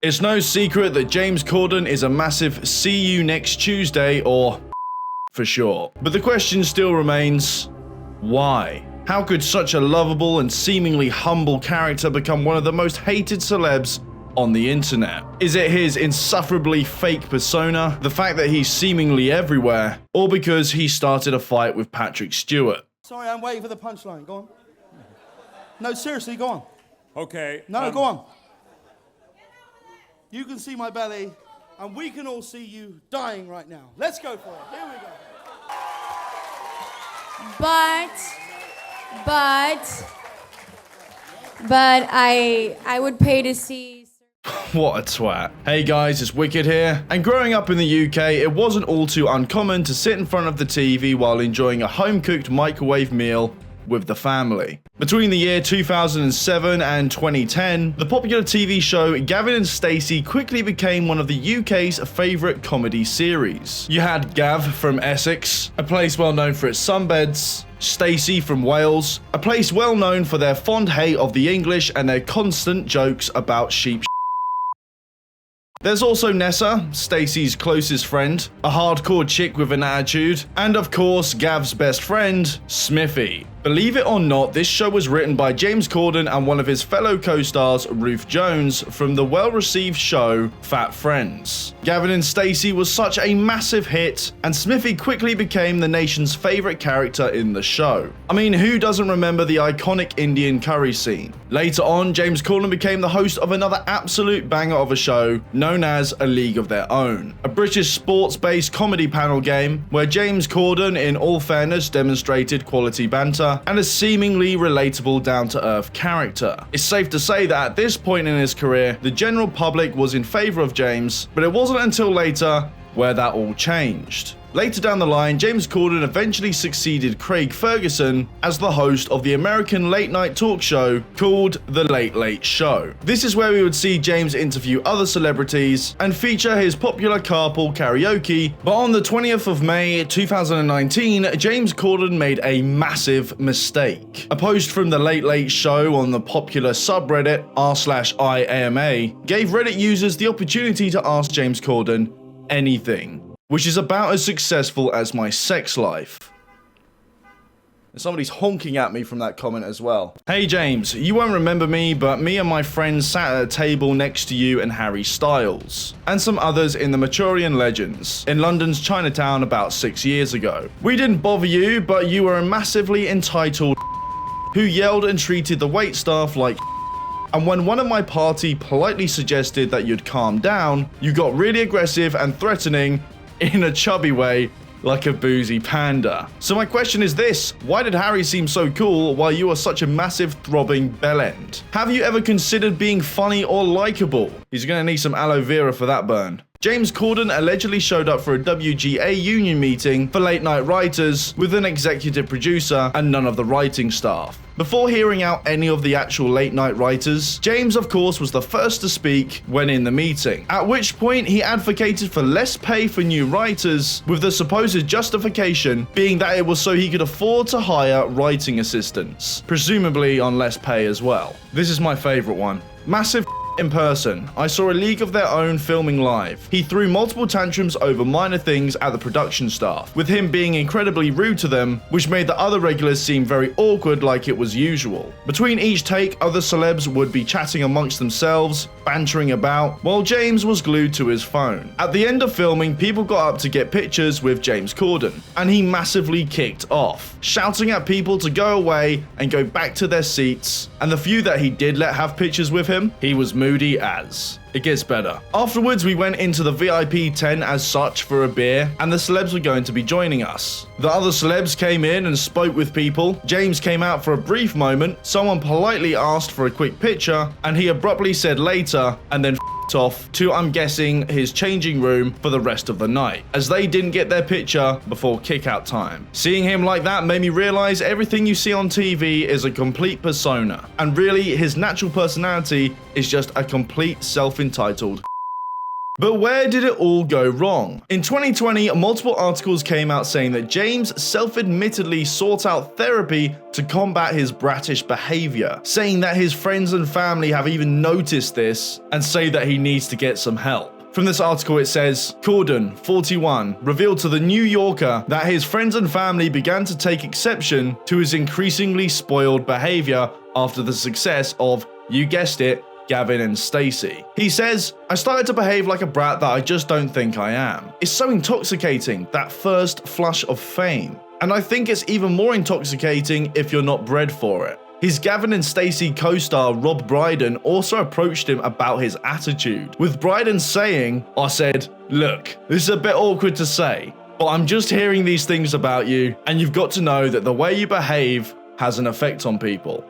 It's no secret that James Corden is a massive see you next Tuesday or for sure. But the question still remains, why? How could such a lovable and seemingly humble character become one of the most hated celebs on the internet? Is it his insufferably fake persona, the fact that he's seemingly everywhere, or because he started a fight with Patrick Stewart? Sorry, I'm waiting for the punchline. Go on. No, seriously, go on. Okay. No, go on. You can see my belly, and we can all see you dying right now. Let's go for it. Here we go. But I would pay to see. What a twat. Hey guys, it's Wicked here. And growing up in the UK, it wasn't all too uncommon to sit in front of the TV while enjoying a home-cooked microwave meal with the family. Between the year 2007 and 2010, the popular TV show Gavin and Stacy quickly became one of the UK's favourite comedy series. You had Gav from Essex, a place well known for its sunbeds, Stacy from Wales, a place well known for their fond hate of the English and their constant jokes about sheep. There's also Nessa, Stacy's closest friend, a hardcore chick with an attitude, and of course Gav's best friend, Smithy. Believe it or not, this show was written by James Corden and one of his fellow co-stars, Ruth Jones, from the well-received show Fat Friends. Gavin and Stacy was such a massive hit, and Smithy quickly became the nation's favourite character in the show. I mean, who doesn't remember the iconic Indian curry scene? Later on, James Corden became the host of another absolute banger of a show known as A League of Their Own, a British sports-based comedy panel game where James Corden, in all fairness, demonstrated quality banter and a seemingly relatable down-to-earth character. It's safe to say that at this point in his career, the general public was in favour of James, but it wasn't until later where that all changed. Later down the line, James Corden eventually succeeded Craig Ferguson as the host of the American late-night talk show called The Late Late Show. This is where we would see James interview other celebrities and feature his popular carpool karaoke, but on the 20th of May 2019, James Corden made a massive mistake. A post from The Late Late Show on the popular subreddit r/IAMA gave Reddit users the opportunity to ask James Corden anything, which is about as successful as my sex life. And somebody's honking at me from that comment as well. Hey James, you won't remember me, but me and my friends sat at a table next to you and Harry Styles, and some others in the Manchurian Legends, in London's Chinatown about 6 years ago. We didn't bother you, but you were a massively entitled who yelled and treated the waitstaff like and when one of my party politely suggested that you'd calm down, you got really aggressive and threatening in a chubby way, like a boozy panda. So my question is this: why did Harry seem so cool while you are such a massive throbbing bellend? Have you ever considered being funny or likable? He's gonna need some aloe vera for that burn. James Corden allegedly showed up for a WGA union meeting for late night writers with an executive producer and none of the writing staff. Before hearing out any of the actual late night writers, James of course was the first to speak when in the meeting, at which point he advocated for less pay for new writers, with the supposed justification being that it was so he could afford to hire writing assistants, presumably on less pay as well. This is my favourite one. Massive in person. I saw A League of Their Own filming live. He threw multiple tantrums over minor things at the production staff, with him being incredibly rude to them, which made the other regulars seem very awkward like it was usual. Between each take, other celebs would be chatting amongst themselves, bantering about, while James was glued to his phone. At the end of filming, people got up to get pictures with James Corden, and he massively kicked off, shouting at people to go away and go back to their seats, and the few that he did let have pictures with him, he was moody as. It gets better. Afterwards, we went into the VIP tent as such for a beer, and the celebs were going to be joining us. The other celebs came in and spoke with people. James came out for a brief moment, someone politely asked for a quick picture, and he abruptly said later, and then off to, I'm guessing, his changing room for the rest of the night, as they didn't get their picture before kick-out time. Seeing him like that made me realize everything you see on TV is a complete persona, and really his natural personality is just a complete self-entitled. But where did it all go wrong? In 2020, multiple articles came out saying that James self-admittedly sought out therapy to combat his bratish behavior, saying that his friends and family have even noticed this and say that he needs to get some help. From this article it says, Corden, 41, revealed to the New Yorker that his friends and family began to take exception to his increasingly spoiled behavior after the success of, you guessed it, Gavin and Stacy. He says, I started to behave like a brat that I just don't think I am. It's so intoxicating, that first flush of fame. And I think it's even more intoxicating if you're not bred for it. His Gavin and Stacy co-star Rob Brydon also approached him about his attitude, with Brydon saying, I said, look, this is a bit awkward to say, but I'm just hearing these things about you, and you've got to know that the way you behave has an effect on people.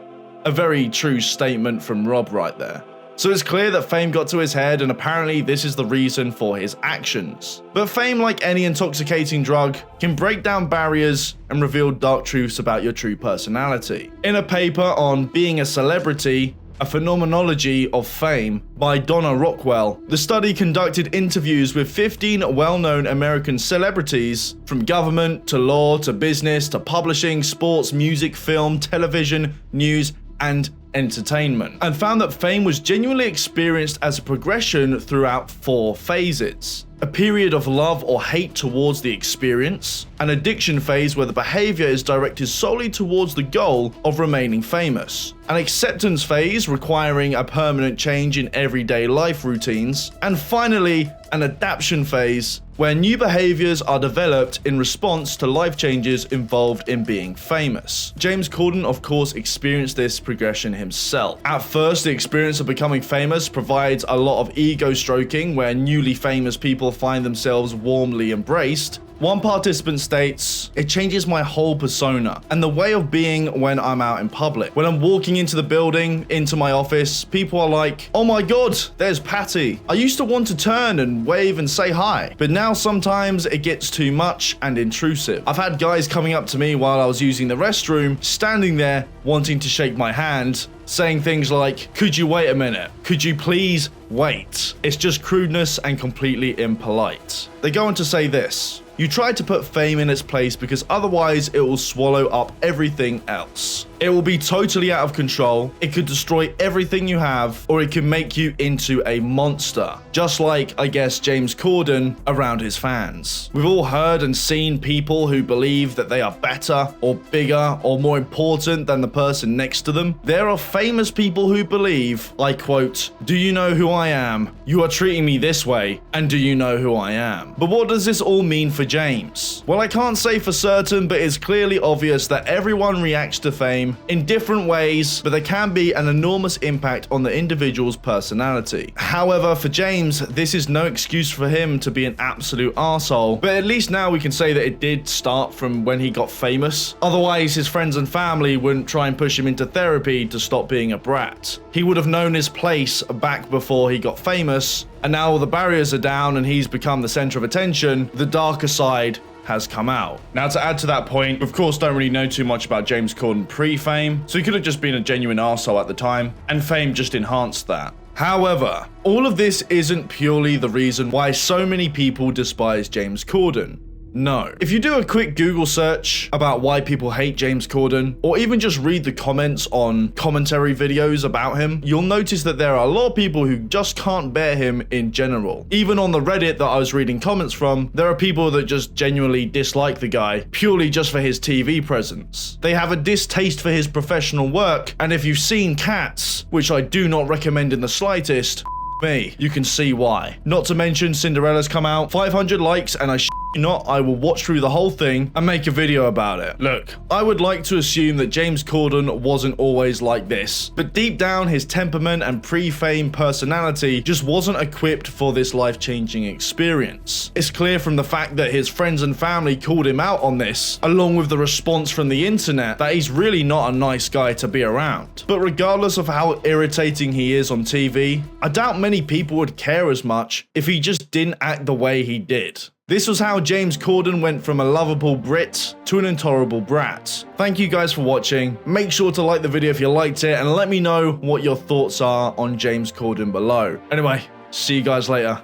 A very true statement from Rob right there. So it's clear that fame got to his head, and apparently this is the reason for his actions. But fame, like any intoxicating drug, can break down barriers and reveal dark truths about your true personality. In a paper on Being a Celebrity, a Phenomenology of Fame by Donna Rockwell, the study conducted interviews with 15 well-known American celebrities, from government to law to business to publishing, sports, music, film, television, news, and entertainment, and found that fame was genuinely experienced as a progression throughout 4 phases. A period of love or hate towards the experience, an addiction phase where the behavior is directed solely towards the goal of remaining famous, an acceptance phase requiring a permanent change in everyday life routines, and finally, an adaptation phase where new behaviors are developed in response to life changes involved in being famous. James Corden, of course, experienced this progression himself. At first, the experience of becoming famous provides a lot of ego stroking, where newly famous people find themselves warmly embraced. One participant states, it changes my whole persona and the way of being when I'm out in public. When I'm walking into the building, into my office, people are like, oh my god, there's Patty. I used to want to turn and wave and say hi, but now sometimes it gets too much and intrusive. I've had guys coming up to me while I was using the restroom, standing there wanting to shake my hand, saying things like, could you wait a minute? Could you please wait? It's just crudeness and completely impolite. They go on to say this. You try to put fame in its place because otherwise it will swallow up everything else. It will be totally out of control, it could destroy everything you have, or it can make you into a monster. Just like, I guess, James Corden around his fans. We've all heard and seen people who believe that they are better, or bigger, or more important than the person next to them. There are famous people who believe, I quote, do you know who I am? You are treating me this way, and do you know who I am? But what does this all mean for James? Well, I can't say for certain, but it's clearly obvious that everyone reacts to fame in different ways, but there can be an enormous impact on the individual's personality. However, for James, this is no excuse for him to be an absolute arsehole, but at least now we can say that it did start from when he got famous. Otherwise, his friends and family wouldn't try and push him into therapy to stop being a brat. He would have known his place back before he got famous, and now all the barriers are down and he's become the center of attention. The darker side has come out. Now, to add to that point, of course, don't really know too much about James Corden pre-fame, so he could have just been a genuine arsehole at the time, and fame just enhanced that. However, all of this isn't purely the reason why so many people despise James Corden. No. If you do a quick Google search about why people hate James Corden, or even just read the comments on commentary videos about him, you'll notice that there are a lot of people who just can't bear him in general. Even on the Reddit that I was reading comments from, there are people that just genuinely dislike the guy purely just for his TV presence. They have a distaste for his professional work, and if you've seen Cats, which I do not recommend in the slightest, me, you can see why. Not to mention Cinderella's come out, 500 likes, and I not, I will watch through the whole thing and make a video about it. Look, I would like to assume that James Corden wasn't always like this, but deep down his temperament and pre-fame personality just wasn't equipped for this life-changing experience. It's clear from the fact that his friends and family called him out on this, along with the response from the internet, that he's really not a nice guy to be around. But regardless of how irritating he is on TV, I doubt many people would care as much if he just didn't act the way he did. This was how James Corden went from a lovable Brit to an intolerable brat. Thank you guys for watching. Make sure to like the video if you liked it, and let me know what your thoughts are on James Corden below. Anyway, see you guys later.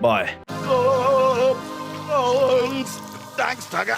Bye. Thanks, Tugger.